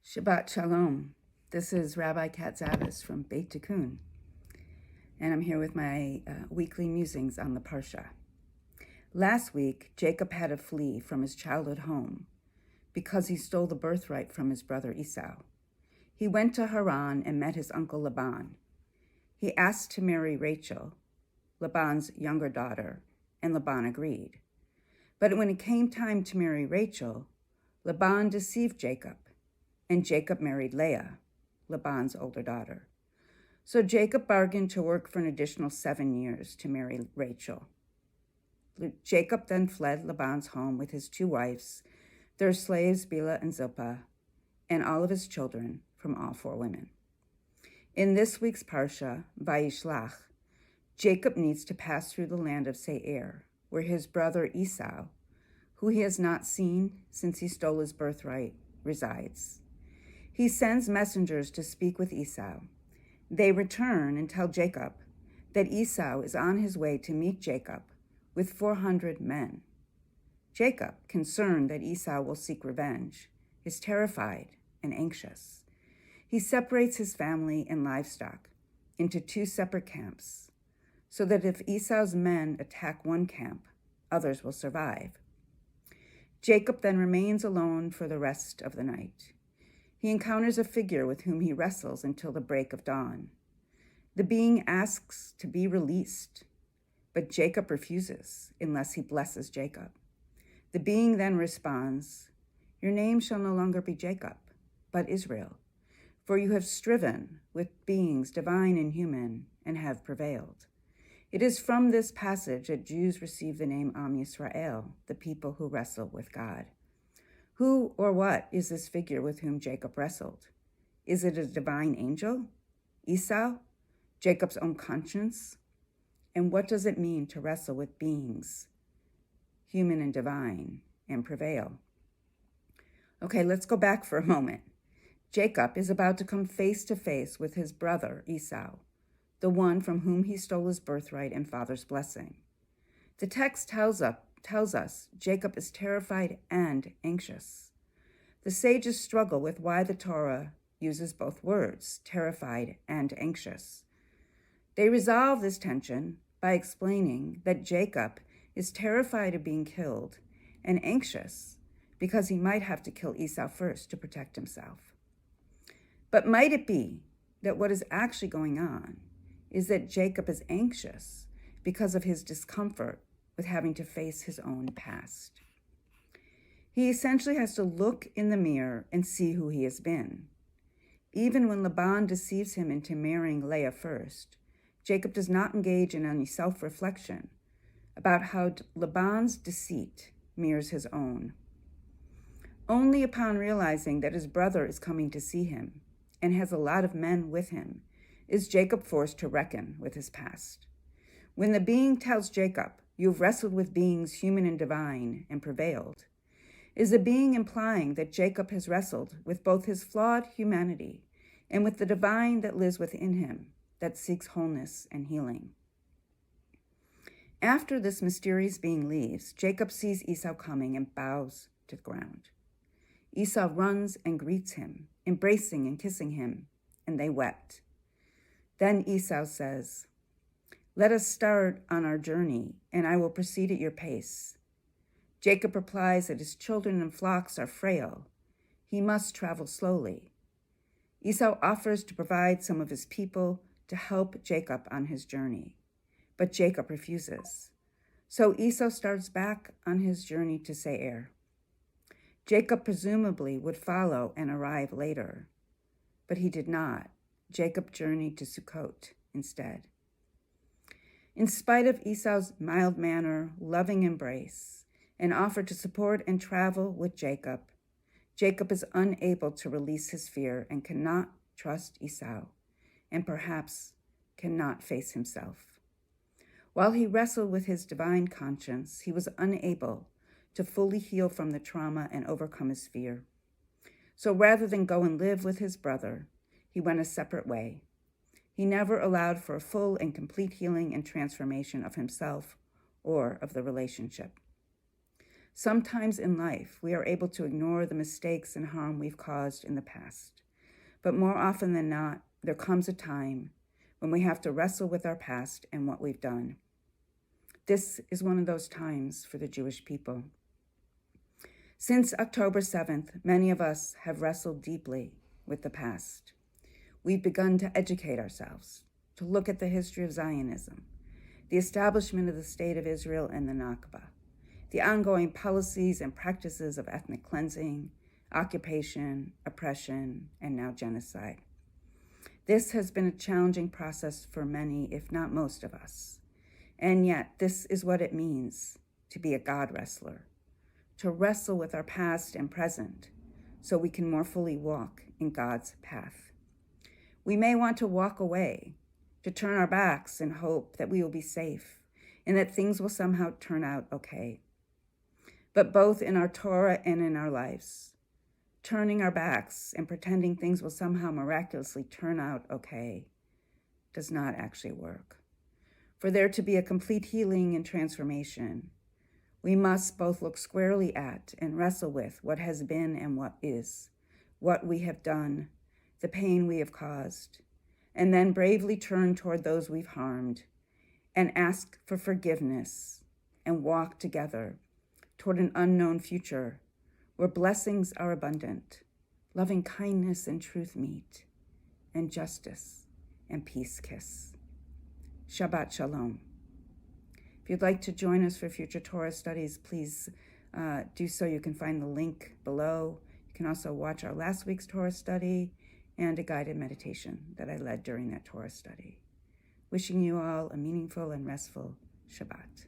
Shabbat Shalom. This is Rabbi Cat from Beit Tikkun, and I'm here with my weekly musings on the parsha. Last week, Jacob had to flee from his childhood home because he stole the birthright from his brother Esau. He went to Haran and met his uncle Laban. He asked to marry Rachel, Laban's younger daughter, and Laban agreed. But when it came time to marry Rachel, Laban deceived Jacob, and Jacob married Leah, Laban's older daughter. So Jacob bargained to work for an additional 7 years to marry Rachel. Jacob then fled Laban's home with his 2 wives, their slaves Bilhah and Zilpah, and all of his children from all 4 women. In this week's parsha, Vayishlach, Jacob needs to pass through the land of Seir, where his brother Esau, who he has not seen since he stole his birthright, resides. He sends messengers to speak with Esau. They return and tell Jacob that Esau is on his way to meet Jacob with 400 men. Jacob, concerned that Esau will seek revenge, is terrified and anxious. He separates his family and livestock into 2 separate camps, so that if Esau's men attack one camp, others will survive. Jacob then remains alone for the rest of the night. He encounters a figure with whom he wrestles until the break of dawn. The being asks to be released, but Jacob refuses unless he blesses Jacob. The being then responds, "Your name shall no longer be Jacob, but Israel, for you have striven with beings divine and human and have prevailed." It is from this passage that Jews receive the name Am Yisrael, the people who wrestle with God. Who or what is this figure with whom Jacob wrestled? Is it a divine angel? Esau? Jacob's own conscience? And what does it mean to wrestle with beings, human and divine, and prevail? Okay, let's go back for a moment. Jacob is about to come face to face with his brother Esau, the one from whom he stole his birthright and father's blessing. The text tells us Jacob is terrified and anxious. The sages struggle with why the Torah uses both words, terrified and anxious. They resolve this tension by explaining that Jacob is terrified of being killed and anxious because he might have to kill Esau first to protect himself. But might it be that what is actually going on is that Jacob is anxious because of his discomfort with having to face his own past? He essentially has to look in the mirror and see who he has been. Even when Laban deceives him into marrying Leah first, Jacob does not engage in any self-reflection about how Laban's deceit mirrors his own. Only upon realizing that his brother is coming to see him and has a lot of men with him is Jacob forced to reckon with his past. When the being tells Jacob, "You've wrestled with beings human and divine and prevailed," is the being implying that Jacob has wrestled with both his flawed humanity and with the divine that lives within him that seeks wholeness and healing. After this mysterious being leaves, Jacob sees Esau coming and bows to the ground. Esau runs and greets him, embracing and kissing him, and they wept. Then Esau says, "Let us start on our journey, and I will proceed at your pace." Jacob replies that his children and flocks are frail. He must travel slowly. Esau offers to provide some of his people to help Jacob on his journey, but Jacob refuses. So Esau starts back on his journey to Seir. Jacob presumably would follow and arrive later, but he did not. Jacob journeyed to Sukkot instead. In spite of Esau's mild manner, loving embrace, and offer to support and travel with Jacob, Jacob is unable to release his fear and cannot trust Esau, and perhaps cannot face himself. While he wrestled with his divine conscience, he was unable to fully heal from the trauma and overcome his fear. So rather than go and live with his brother, he went a separate way. He never allowed for a full and complete healing and transformation of himself or of the relationship. Sometimes in life, we are able to ignore the mistakes and harm we've caused in the past. But more often than not, there comes a time when we have to wrestle with our past and what we've done. This is one of those times for the Jewish people. Since October 7th, many of us have wrestled deeply with the past. We've begun to educate ourselves, to look at the history of Zionism, the establishment of the State of Israel and the Nakba, the ongoing policies and practices of ethnic cleansing, occupation, oppression, and now genocide. This has been a challenging process for many, if not most of us. And yet, this is what it means to be a God wrestler, to wrestle with our past and present so we can more fully walk in God's path. We may want to walk away, to turn our backs and hope that we will be safe and that things will somehow turn out okay. But both in our Torah and in our lives, turning our backs and pretending things will somehow miraculously turn out okay does not actually work. For there to be a complete healing and transformation, we must both look squarely at and wrestle with what has been and what is, what we have done, the pain we have caused, and then bravely turn toward those we've harmed and ask for forgiveness and walk together toward an unknown future where blessings are abundant, loving kindness and truth meet, and justice and peace kiss. Shabbat Shalom. If you'd like to join us for future Torah studies, please do so. You can find the link below. You can also watch our last week's Torah study and a guided meditation that I led during that Torah study. Wishing you all a meaningful and restful Shabbat.